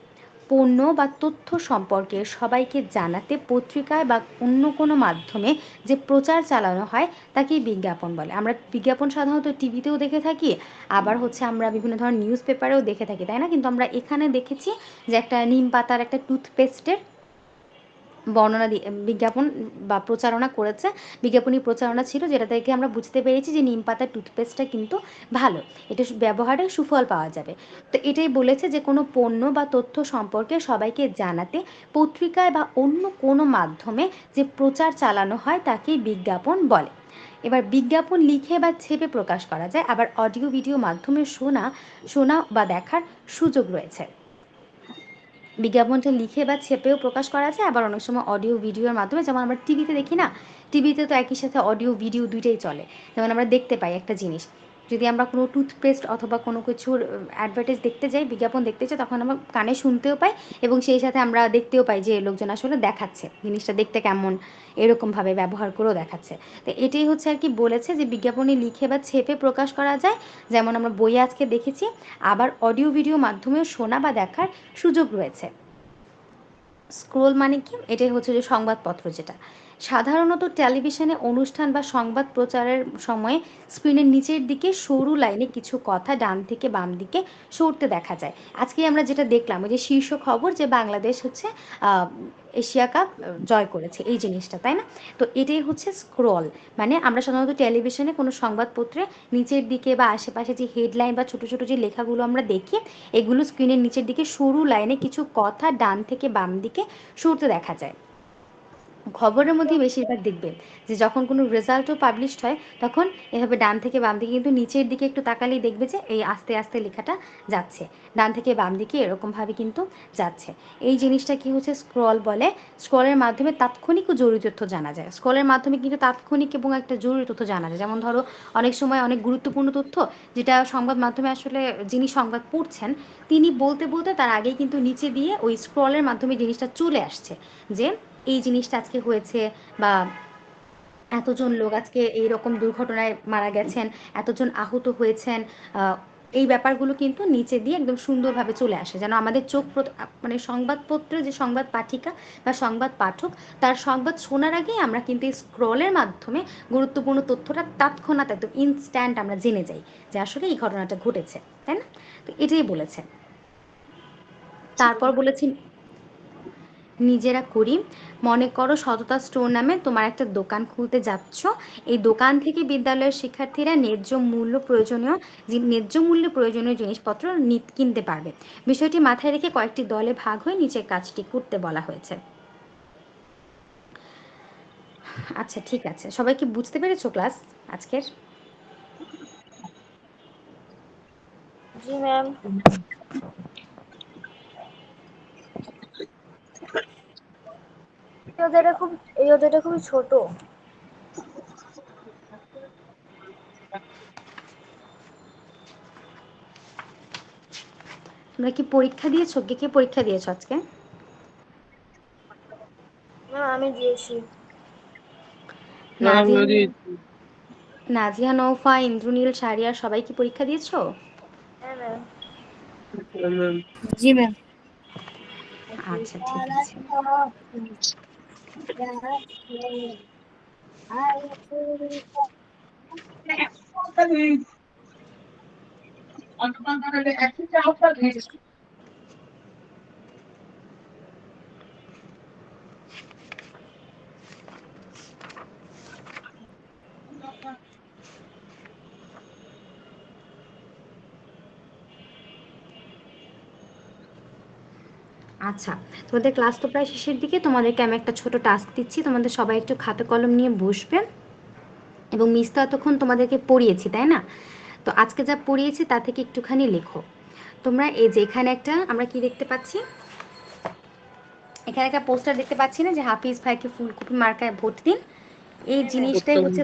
পণ্য বা তথ্য সম্পর্কে সবাইকে জানাতে পত্রিকায় বা অন্য কোনো মাধ্যমে যে প্রচার চালানো হয় তাকেই বিজ্ঞাপন বলে। আমরা বিজ্ঞাপন সাধারণত টিভিতেও দেখে থাকি, আবার হচ্ছে আমরা বিভিন্ন ধরনের নিউজ পেপারেও দেখে থাকি, তাই না? কিন্তু আমরা এখানে দেখেছি যে একটা নিম পাতার একটা টুথপেস্টের বর্ণনা দিয়ে বিজ্ঞাপন বা প্রচারণা করেছে। বিজ্ঞাপনী প্রচারণা ছিল, যেটা থেকে আমরা বুঝতে পেরেছি যে নিম পাতার টুথপেস্টটা কিন্তু ভালো, এটা ব্যবহারে সুফল পাওয়া যাবে। তো এটাই বলেছে যে কোনো পণ্য বা তথ্য সম্পর্কে সবাইকে জানাতে পত্রিকায় বা অন্য কোনো মাধ্যমে যে প্রচার চালানো হয় তাকেই বিজ্ঞাপন বলে। এবার বিজ্ঞাপন লিখে বা ছেপে প্রকাশ করা যায়, আবার অডিও ভিডিও মাধ্যমে শোনা শোনা বা দেখার সুযোগ রয়েছে। বিজ্ঞাপনটা লিখে বা ছেপেও প্রকাশ করা যায়, আবার অনেক সময় অডিও ভিডিওর মাধ্যমে, যেমন আমরা টিভিতে দেখি না, টিভিতে তো একই সাথে অডিও ভিডিও দুইটাই চলে। যেমন আমরা দেখতে পাই একটা জিনিস, যদি আমরা কোনো টুথপেস্ট অথবা কোনো কিছুর অ্যাডভার্টাইজ দেখতে যাই, বিজ্ঞাপন দেখতে চাই, তখন আমরা কানে শুনতেও পাই এবং সেই সাথে আমরা দেখতেও পাই যে লোকজন আসলে দেখাচ্ছে জিনিসটা দেখতে কেমন, এরকমভাবে ব্যবহার করেও দেখাচ্ছে। তো এটাই হচ্ছে আর কি বলেছে যে বিজ্ঞাপনে লিখে বা ছেপে প্রকাশ করা যায়, যেমন আমরা বইয়ে আজকে দেখেছি, আবার অডিও ভিডিও মাধ্যমেও শোনা বা দেখার সুযোগ রয়েছে। স্ক্রোল মানে কি? এটাই হচ্ছে যে সংবাদপত্র, যেটা সাধারণত টেলিভিশনে অনুষ্ঠান বা সংবাদ প্রচারের সময় স্ক্রিনের নিচের দিকে সরু লাইনে কিছু কথা ডান থেকে বাম দিকে সরতে দেখা যায়। আজকে আমরা যেটা দেখলাম ওই যে শীর্ষ খবর যে বাংলাদেশ হচ্ছে আহ, এশিয়া কাপ জয় করেছে, এই জিনিসটা, তাই না? তো এটাই হচ্ছে স্ক্রল। মানে আমরা সাধারণত টেলিভিশনে কোনো সংবাদপত্রে নিচের দিকে বা আশেপাশে যে হেডলাইন বা ছোট ছোট যে লেখাগুলো আমরা দেখি, এগুলো স্ক্রিনের নিচের দিকে সরু লাইনে কিছু কথা ডান থেকে বাম দিকে সরতে দেখা যায়। খবরের মধ্যে বেশিরভাগ দেখবে যে যখন কোনো রেজাল্টও পাবলিশড হয় তখন এভাবে ডান থেকে বাম দিকে, কিন্তু নিচের দিকে একটু তাকালেই দেখবে যে এই আস্তে আস্তে লেখাটা যাচ্ছে ডান থেকে বাম দিকে, এরকমভাবে কিন্তু যাচ্ছে। এই জিনিসটা কি হচ্ছে? স্ক্রল বলে। স্ক্রলের মাধ্যমে তাৎক্ষণিক ও জরুরি তথ্য জানা যায়। স্ক্রলের মাধ্যমে কিন্তু তাৎক্ষণিক এবং একটা জরুরি তথ্য জানা যায়। যেমন ধরো অনেক সময় অনেক গুরুত্বপূর্ণ তথ্য যেটা সংবাদ মাধ্যমে আসলে যিনি সংবাদ পড়ছেন তিনি বলতে বলতে তার আগেই কিন্তু নিচে দিয়ে ওই স্ক্রলের মাধ্যমে জিনিসটা চলে আসছে যে এই জিনিসটা আজকে হয়েছে, বা এতজন লোক আজকে এইরকম দুর্ঘটনায় মারা গেছেন, এতজন আহত হয়েছেন। আহ, এই ব্যাপারগুলো কিন্তু নিচে দিয়ে একদম সুন্দরভাবে চলে আসে, যেন আমাদের চোখ মানে সংবাদপত্রের যে সংবাদ পাঠিকা বা সংবাদ পাঠক তার সংবাদ শোনার আগেই আমরা কিন্তু এই স্ক্রলের মাধ্যমে গুরুত্বপূর্ণ তথ্যটা তৎক্ষণাৎ একদম ইনস্ট্যান্ট আমরা জেনে যাই যে আসলে এই ঘটনাটা ঘটেছে, তাই না? তো এটাই বলেছে। তারপর বলেছি নিজেরা করি। মনে করো সততা স্টোর নামে তোমার একটা দোকান খুলতে যাচ্ছ। এই দোকান থেকে বিদ্যালয়ের শিক্ষার্থীরা ন্যায্য মূল্যে প্রয়োজনীয় জিনিসপত্র কিনতে পারবে। বিষয়টি মাথায় রেখে কয়েকটি দলে ভাগ হয়ে নিচের কাজটি করতে বলা হয়েছে। আচ্ছা, ঠিক আছে, সবাই কি বুঝতে পেরেছো ক্লাস আজকের? জি ম্যাম। এই অধ্যায়টা খুবই ছোট। তোমরা কি পরীক্ষা দিয়েছো? কে কে পরীক্ষা দিয়েছো আজকে? ম্যাম আমি দিয়েছি। হ্যাঁ, আমরা নাজিয়া, দিয়েছি। নাজিয়া, নৌফা, ইন্দ্রনীল, সারিয়া সবাই কি পরীক্ষা দিয়েছো? হ্যাঁ ম্যাম। হ্যাঁ, ম্যাম। জি ম্যাম। আচ্ছা, ঠিক আছে। আচ্ছা, তোমাদের ক্লাস তো প্রায় শেষের দিকে। তোমাদেরকে আমি একটা ছোট টাস্ক দিচ্ছি। তোমাদের সবাই একটু খাতা কলম নিয়ে বসবে এবং মিস তো এতক্ষণ তোমাদেরকে পড়িয়েছি, তাই না? তো আজকে যা পড়িয়েছি তা থেকে একটুখানি লেখো। তোমরা এই যে এখানে একটা আমরা কি দেখতে পাচ্ছি, এখানে একটা পোস্টার দেখতে পাচ্ছি না, যে হাফিজ ভাইকে ফুলকপি মার্কায় ভোট দিন। এই জিনিসটাই হচ্ছে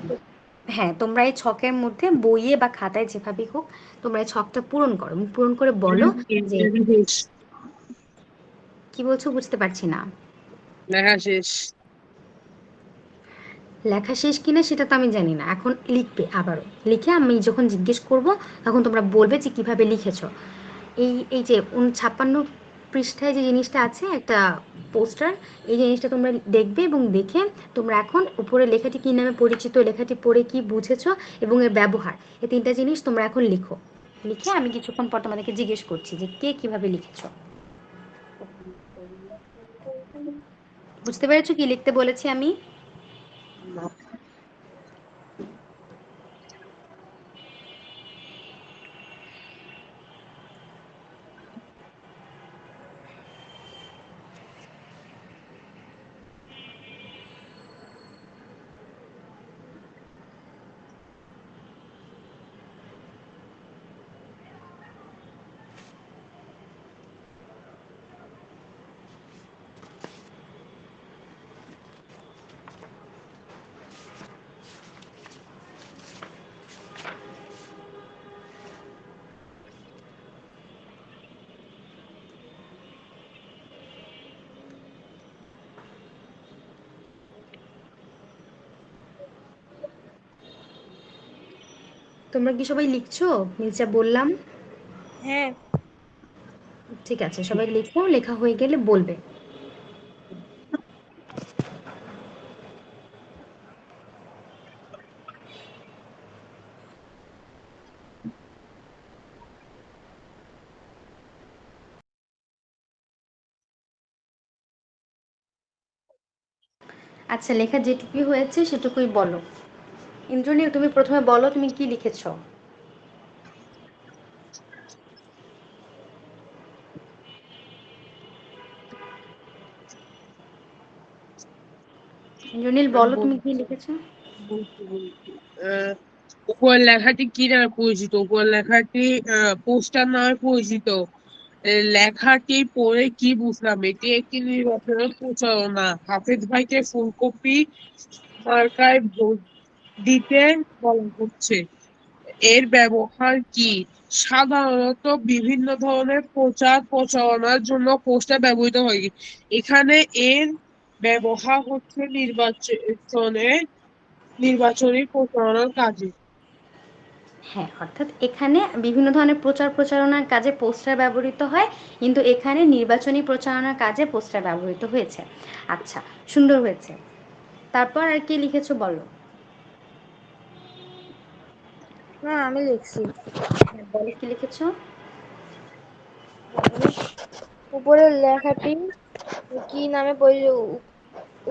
হ্যাঁ, তোমরা এই ছকের মধ্যে বইয়ে বা খাতায় যেভাবেই হোক তোমরা এই ছকটা পূরণ করো। পূরণ করে বলো যে কি বলছো, বুঝতে পারছি না। লেখা শেষ। লেখা শেষ কিনা সেটা তো আমি জানি না, এখন লিখবে আবারও। লিখে আমি যখন জিজ্ঞেস করব তখন তোমরা বলবে যে কিভাবে লিখেছো। এই যে 56 পৃষ্ঠায় যে জিনিসটা আছে একটা পোস্টার, এই জিনিসটা তোমরা দেখবে এবং দেখে তোমরা এখন উপরে লেখাটি কী নামে পরিচিত, লেখাটি পড়ে কি বুঝেছো এবং এর ব্যবহার, এই তিনটা জিনিস তোমরা এখন লিখো। লিখে আমি কিছুক্ষণ পর তোমাদেরকে জিজ্ঞেস করছি যে কে কিভাবে লিখেছো। বুঝতে পেরেছো কি লিখতে বলেছি আমি? তোমরা কি সবাই লিখছো যা বললাম? হ্যাঁ। ঠিক আছে, সবাই লিখো, লেখা হয়ে গেলে বলবে। আচ্ছা, লেখা যেটুকুই হয়েছে সেটুকুই বলো। ইন্দ্রনীল, তুমি প্রথমে বলো তুমি কি লিখেছো। ইন্দ্রনীল আমি বলো তুমি কি লিখেছো। বলছি। উপরের লেখাটি কি নামে পরিচিত? উপরের লেখাটি পোস্টার নামে পরিচিত। লেখাটি পড়ে কি বুঝলাম? এটি একটি নির্বাচনের প্রচারণা। হাফেজ ভাইকে ফুলকপি মার্কায় ভোট দিতে বলা হচ্ছে। এর ব্যবহার কি? সাধারণত বিভিন্ন ধরনের প্রচার প্রচারণার জন্য পোস্টার ব্যবহৃত হয়। এখানে এর ব্যবহার হচ্ছে নির্বাচনী প্রচারণার কাজে। হ্যাঁ, অর্থাৎ এখানে বিভিন্ন ধরনের প্রচার প্রচারণার কাজে পোস্টার ব্যবহৃত হয়, কিন্তু এখানে নির্বাচনী প্রচারণার কাজে পোস্টার ব্যবহৃত হয়েছে। আচ্ছা, সুন্দর হয়েছে। তারপর আর কি লিখেছো বলো। হ্যাঁ আমি লিখছি। হ্যাঁ, বলো কি লিখেছো। উপরের লেখাটি কি নামে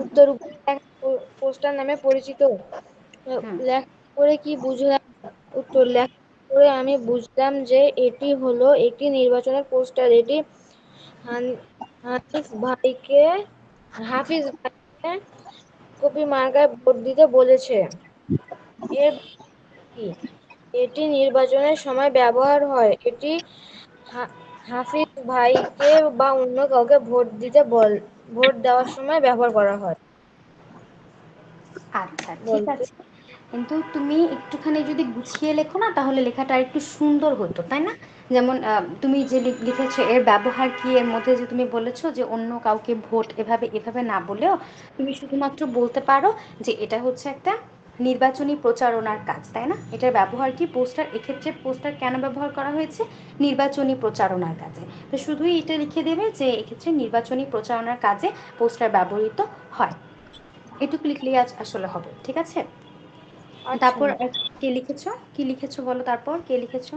উত্তর পোস্টার নামে পরিচিত। হুম। লেখা করে কি বুঝলাম? উত্তর, লেখা করে আমি বুঝলাম যে এটি হলো একটি নির্বাচনের পোস্টার। এটি হান- ভাইকে হাফিজ ভাইকে কপি মার্কায় ভোট দিতে বলেছে। এর কি? এটি নির্বাচনের সময় ব্যবহার হয়। এটি হাফিজ ভাইকে বা অন্য কাউকে ভোট দেওয়ার সময় ব্যবহার করা হয়। আচ্ছা ঠিক বলতে আছে, কিন্তু তুমি একটুখানি যদি গুছিয়ে লেখো না তাহলে লেখাটা একটু সুন্দর হতো, তাই না? যেমন তুমি যে লিখেছো এর ব্যবহার কি, এর মধ্যে যে তুমি বলেছো যে অন্য কাউকে ভোট এভাবে এভাবে না বলেও তুমি শুধুমাত্র বলতে পারো যে এটা হচ্ছে একটা নির্বাচনী প্রচারণার কাজ, তাই না? এটার ব্যবহার কি পোস্টার, এক্ষেত্রে পোস্টার কেন ব্যবহার করা হয়েছে? নির্বাচনী প্রচারণার কাজে। তো শুধুই এটা লিখে দেবে যে এক্ষেত্রে নির্বাচনী প্রচারণার কাজে পোস্টার ব্যবহৃত হয়, এটুকু লিখলেই আজ আসলে হবে, ঠিক আছে? আচ্ছা তারপর কে লিখেছো, কি লিখেছো বলো, তারপর কে লিখেছো?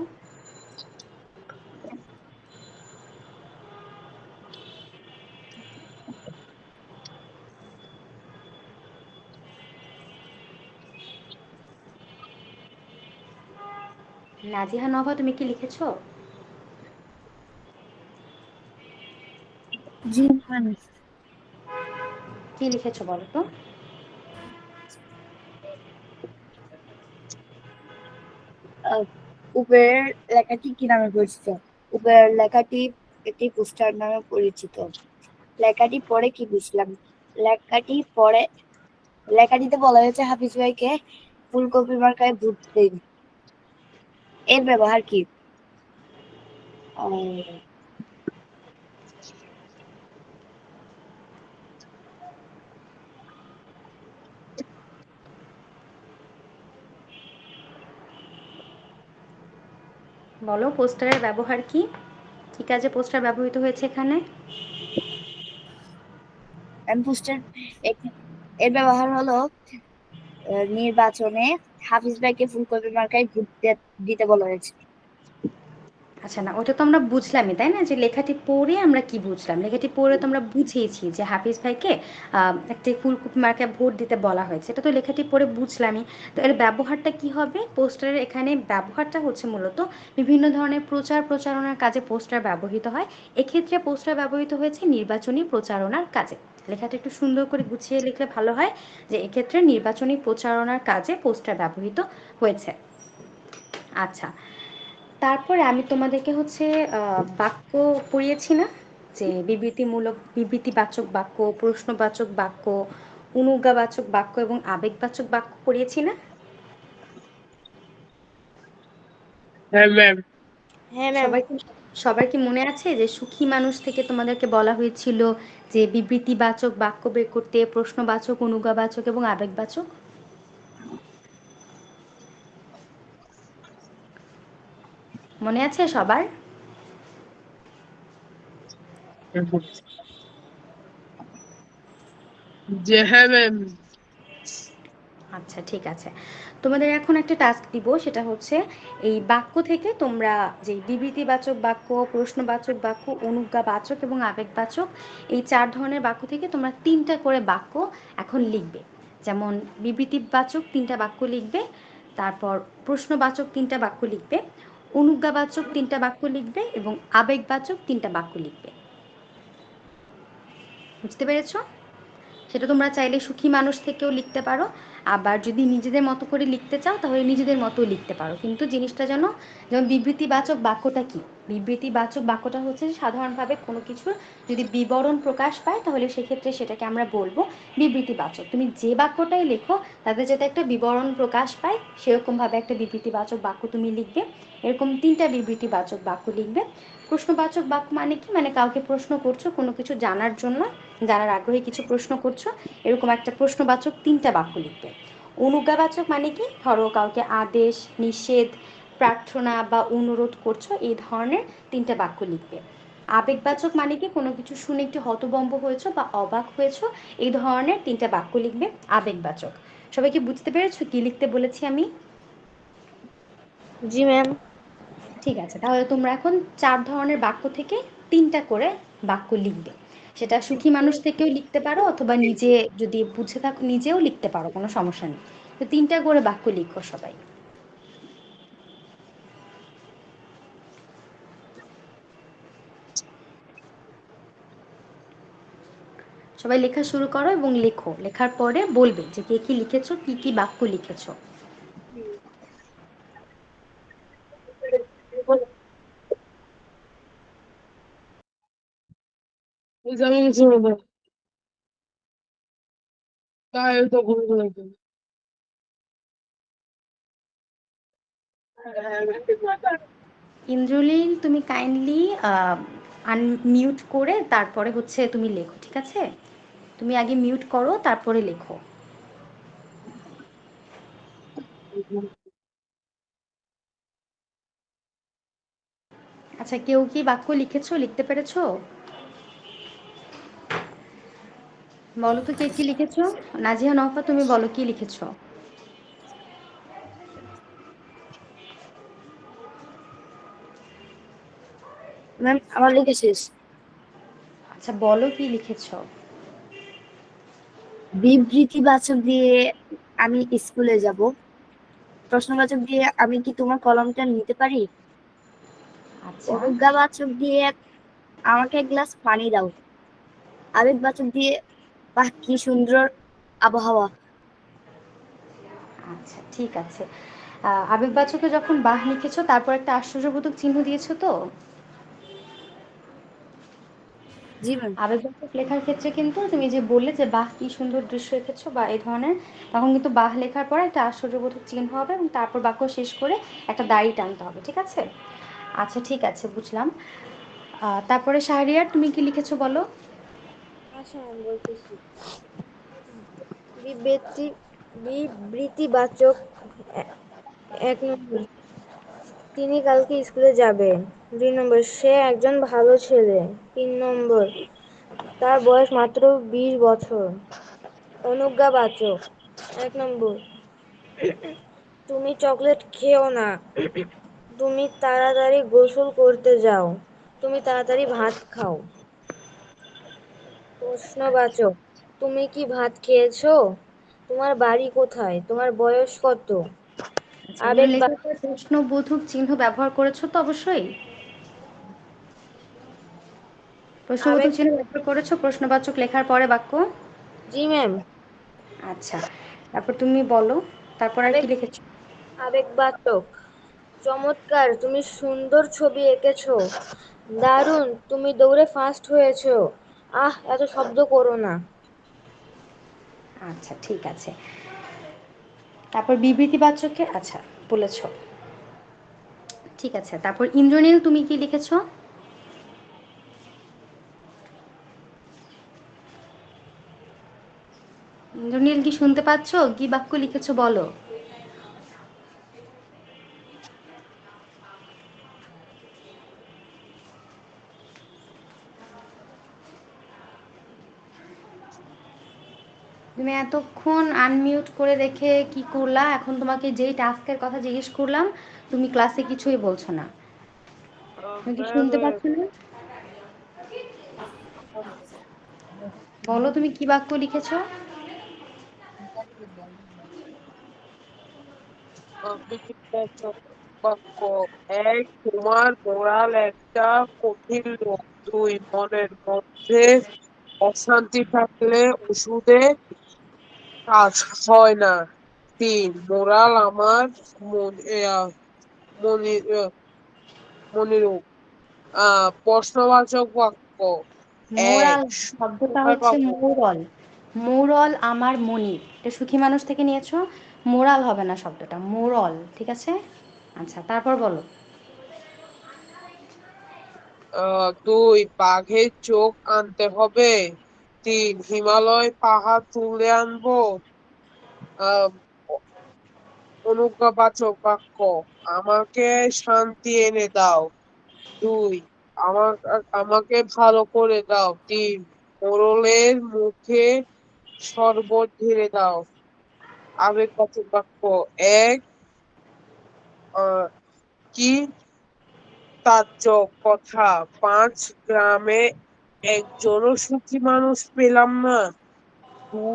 নাজিহা নভা, তুমি কি লিখেছো? জি ম্যাম। কি লিখেছো বলো তো? উপরের লেখাটি কি নামে পরিচিত? উপরের লেখাটি একটি পোস্টার নামে পরিচিত। লেখাটি পড়ে কি বুঝলাম? লেখাটি পড়ে লেখাটিতে বলা হয়েছে হাফিজ ভাইকে ফুলকপি মার্কায় ভোট দিন। এর ব্যবহার কি? আহ, বলো পোস্টারের ব্যবহার কি, কি কাজে পোস্টার ব্যবহৃত হয়েছে এখানে? পোস্টার এর ব্যবহার হলো নির্বাচনে হাফিজ ভাইকে ফুলকপি মার্কায় ভোট দিতে বলা হয়েছে। আচ্ছা, না ওটা তো আমরা বুঝলামই, তাই না? যে লেখাটি পড়ে আমরা কি বুঝলাম, লেখাটি পড়ে তো আমরা বুঝিয়েছি যে হাফিজ ভাইকে একটি ফুলকপি মার্কায় ভোট দিতে বলা হয়েছে, এটা তো লেখাটি পড়ে বুঝলামই। তো এর ব্যবহারটা কি হবে পোস্টারের? এখানে ব্যবহারটা হচ্ছে মূলত বিভিন্ন ধরনের প্রচার প্রচারণার কাজে পোস্টার ব্যবহৃত হয়। এক্ষেত্রে পোস্টার ব্যবহৃত হয়েছে নির্বাচনী প্রচারণার কাজে। লেখাটা একটু সুন্দর করে গুছিয়ে লিখলে ভালো হয়, যে এক্ষেত্রে নির্বাচনী প্রচারণার কাজে পোস্টার ব্যবহৃত হয়েছে। আচ্ছা, তারপরে আমি তোমাদেরকে হচ্ছে বাক্য পড়িয়েছি না, যে বিবৃতিমূলক, বিবৃতিবাচক বাক্য, প্রশ্নবাচক বাক্য, অনুজ্ঞাবাচক বাক্য এবং আবেগবাচক বাক্য পড়িয়েছি না? হ্যাঁ ম্যাম। হ্যাঁ ম্যাম। সবাই কি, সবার কি মনে আছে যে সুখী মানুষ থেকে তোমাদেরকে বলা হয়েছিল যে বিবৃতিবাচক বাক্য বের করতে, প্রশ্নবাচক, অনুজ্ঞাবাচক এবং আবেগবাচক? মনে আছে সবার? যে হ্যাঁ ম্যাম। আচ্ছা ঠিক আছে, তোমাদের এখন একটা টাস্ক দিব, সেটা হচ্ছে এই বাক্য থেকে তোমরা যে বিবৃতিবাচক বাক্য, প্রশ্নবাচক বাক্য, অনুজ্ঞাবাচক এবং আবেগবাচক, এই 4 ধরনের বাক্য থেকে তোমরা 3টা করে বাক্য এখন লিখবে। যেমন বিবৃতিবাচক 3টা বাক্য লিখবে, তারপর প্রশ্নবাচক 3টা বাক্য লিখবে, অনুজ্ঞাবাচক 3টা বাক্য লিখবে এবং আবেগবাচক 3টা বাক্য লিখবে। বুঝতে পেরেছো? সেটা তোমরা চাইলে সুখী মানুষ থেকেও লিখতে পারো, আবার যদি নিজেদের মতো করে লিখতে চাও তাহলে নিজেদের মতো লিখতে পারো, কিন্তু জিনিসটা যেন, যেমন বিবৃতিবাচক বাক্যটা কি, বিবৃতিবাচক বাক্যটা হচ্ছে সাধারণভাবে কোনো কিছুর যদি বিবরণ প্রকাশ পায় তাহলে সেক্ষেত্রে সেটাকে আমরা বলবো বিবৃতিবাচক। তুমি যে বাক্যটাই লেখো তাতে যাতে একটা বিবরণ প্রকাশ পায় সেরকমভাবে একটা বিবৃতিবাচক বাক্য তুমি লিখবে। এরকম 3টা বিবৃতিবাচক বাক্য লিখবে। প্রশ্নবাচক বাক্য মানে কি, মানে কাউকে প্রশ্ন করছো কোনো কিছু জানার জন্য, জানার আগ্রহে কিছু প্রশ্ন করছো, এরকম একটা প্রশ্নবাচক 3টা বাক্য লিখবে। অনুজ্ঞাবাচক মানে কি, ধরো কাউকে আদেশ, নিষেধ, প্রার্থনা বা অনুরোধ করছো, এই ধরনের 3টা বাক্য লিখবে। আবেগবাচক মানে কি, কোনো কিছু শুনে একটু হতভম্ব হয়েছো বা অবাক হয়েছো, এই ধরনের 3টা বাক্য লিখবে আবেগবাচক। সবাই কি বুঝতে পেরেছো কি লিখতে বলেছি আমি? জি ম্যাম। ঠিক আছে, তাহলে তোমরা এখন 4 ধরনের বাক্য থেকে 3টা করে বাক্য লিখবে। সেটা সুখী মানুষ থেকেও লিখতে পারো অথবা নিজে যদি বুঝে থাকো নিজেও লিখতে পারো, কোনো সমস্যা নেই। তো 3টা করে বাক্য লিখো সবাই। সবাই লেখা শুরু করো এবং লেখো, লেখার পরে বলবে যে কে কি লিখেছো, কি কি বাক্য লিখেছো। যাবে কিছু না, তাই তো ভুল করেছে। ইন্দ্রনীল, তুমি কাইন্ডলি আনমিউট করে তারপরে হচ্ছে তুমি লেখো, ঠিক আছে? তুমি আগে মিউট করো, তারপরে লেখো। আচ্ছা, কেউ কি বাক্য লিখেছো, লিখতে পেরেছো? বলো তো কে কি লিখেছো। নাজিয়া নওফা, তুমি বলো কি লিখেছো। ম্যাম আমার লেখা শেষ। আচ্ছা, বলো কি লিখেছো। বিবৃতিবাচক দিয়ে আমি স্কুলে যাব। প্রশ্নবাচক দিয়ে আমি কি তোমার কলমটা নিতে পারি। আচ্ছা অনুজ্ঞাবাচক দিয়ে আমাকে এক গ্লাস পানি দাও। আবেগবাচক দিয়ে বাহ কি সুন্দর আবহাওয়া। আচ্ছা, ঠিক আছে। আবেগবাচকে যখন বাহ লিখেছো, তারপর একটা আশ্চর্যবোধক চিহ্ন দিয়েছো তো। জি ম্যাম। আবেগবাচক লেখার ক্ষেত্রে কিন্তু তুমি যে বললে যে বাহ কি সুন্দর দৃশ্য এঁকেছো বা এই ধরনের, তখন কিন্তু বাহ লেখার পরে একটা আশ্চর্যবোধক চিহ্ন হবে এবং তারপর বাক্য শেষ করে একটা দাড়ি টানতে হবে, ঠিক আছে? আচ্ছা, ঠিক আছে, বুঝলাম। তারপরে শাহরিয়ার, তুমি কি লিখেছো বলো। আচ্ছা আমি বলতেছি। বিবৃতি বিবৃতিবাচক এ- 1 নম্বর, তিনি কালকে স্কুলে যাবে। 2 নম্বর, সে একজন ভালো ছেলে। 3 নম্বর, তার বয়স মাত্র 20 বছর। অনুজ্ঞাবাচক 1 নম্বর, তুমি চকলেট খেও না, তুমি তাড়াতাড়ি গোসল করতে যাও, তুমি তাড়াতাড়ি ভাত খাও। প্রশ্নবাচক, তুমি কি ভাত খেয়েছো, তোমার বাড়ি কোথায়, তোমার বয়স কত। আচ্ছা, এগুলো আবেগ লেখার পরে প্রশ্নবোধক চিহ্ন ব্যবহার করেছো তো অবশ্যই। প্রশ্নবোধক আবেগ চিহ্ন ব্যবহার করেছো প্রশ্নবাচক লেখার পরে বাক্য। জি ম্যাম। আচ্ছা, তারপর তুমি বলো, তারপর আর কি আবেগ লিখেছো। আবেগবাচক, চমৎকার, তুমি সুন্দর ছবি এঁকেছো, দারুণ, তুমি দৌড়ে ফার্স্ট হয়েছো, আহ এত শব্দ করো না। আচ্ছা, ঠিক আছে। তারপর বিবৃতিবাচকে আচ্ছা বলেছো, ঠিক আছে। তারপর ইন্দ্রনীল, তুমি কি লিখেছো। ইন্দ্রনীল, কি শুনতে পাচ্ছো, কি বাক্য লিখেছো বলো। তুমি এতক্ষণ আনমিউট করে রেখে কি করলা, এখন তোমাকে যেই টাস্কের কথা জিজ্ঞেস করলাম তুমি ক্লাসে কিছুই বলছো না। তুমি কি ম্যাম, শুনতে পাচ্ছ না। বলো তুমি কি বাক্য লিখেছো। বিচিত্রাচক বাক্য। 1, তোমার মোরাল একটা কঠিন লোক। 2, মনের মধ্যে অশান্তি থাকলে ওষুধে কাজ হয় না। 3, মোরাল আমার মনি মনিরূপ। প্রশ্নবাচক বাক্য। এক, মোরাল শব্দটা সময় হচ্ছে পাবো। মোরল। মোরল আমার মনির, এটা সুখী মানুষ থেকে নিয়েছো। মোরাল হবে না শব্দটা, মোরল, ঠিক আছে। আচ্ছা, তারপর বলো। 2, বাঘের চোখ আনতে হবে। 3, হিমালয় পাহাড় তুলে আনবো। আহ অনুজ্ঞাবাচক বাক্য, আমাকে শান্তি এনে দাও। 2, আমার আমাকে ভালো করে দাও। 3, মোড়লের মুখে শরবত ঢেলে দাও। আবেগবাচক বাক্য। 1, আহ, কি তাজ্জব কথা। 5, গ্রামে একজনও সুখী মানুষ পেলাম না। 2,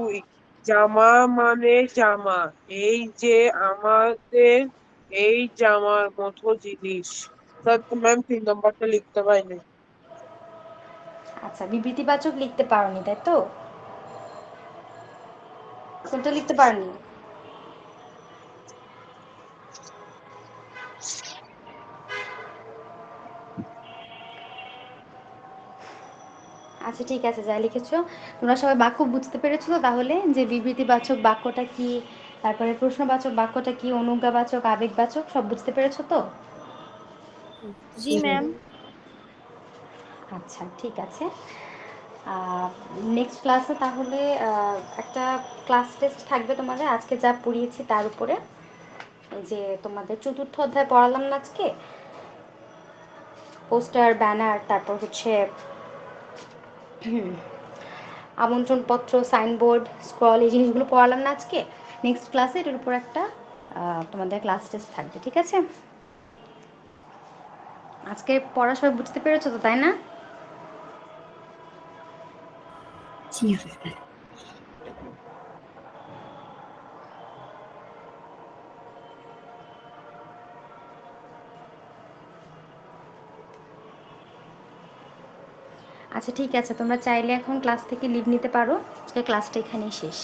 জামা মানে জামা, এই যে আমাদের এই জামার মতো জিনিস। স্যার তো ম্যাম 3 নম্বরটা লিখতে পাইনি। আচ্ছা, বিবৃতিবাচক লিখতে পারোনি তাই তো, কোনটা লিখতে পারোনি। আচ্ছা ঠিক আছে, যা লিখেছো। তোমরা সবাই বাক্য বুঝতে পেরেছো তো তাহলে, যে বিবৃতিবাচক বাক্যটা কি, তারপরে প্রশ্নবাচক বাক্যটা কি, অনুজ্ঞাবাচক, আবেগবাচক, সব বুঝতে পেরেছো তো? জি ম্যাম। আচ্ছা ঠিক আছে। নেক্সট ক্লাসে তাহলে একটা ক্লাস টেস্ট থাকবে তোমাদের, আজকে যা পড়িয়েছি তার উপরে। এই যে তোমাদের চতুর্থ অধ্যায় পড়ালাম না আজকে, পোস্টার, ব্যানার, তারপর হচ্ছে আমন্ত্রণপত্র, সাইনবোর্ড, স্ক্রল, এই জিনিসগুলো পড়ালাম না আজকে। নেক্সট ক্লাসে এটার উপর একটা তোমাদের ক্লাস টেস্ট থাকবে, ঠিক আছে? আজকে পড়া সবাই বুঝতে পেরেছো তো, তাই না? জি। আচ্ছা ঠিক আছে, তোমরা চাইলে এখন ক্লাস থেকে লিভ নিতে পারো, আজকে ক্লাসটা এখানেই শেষ।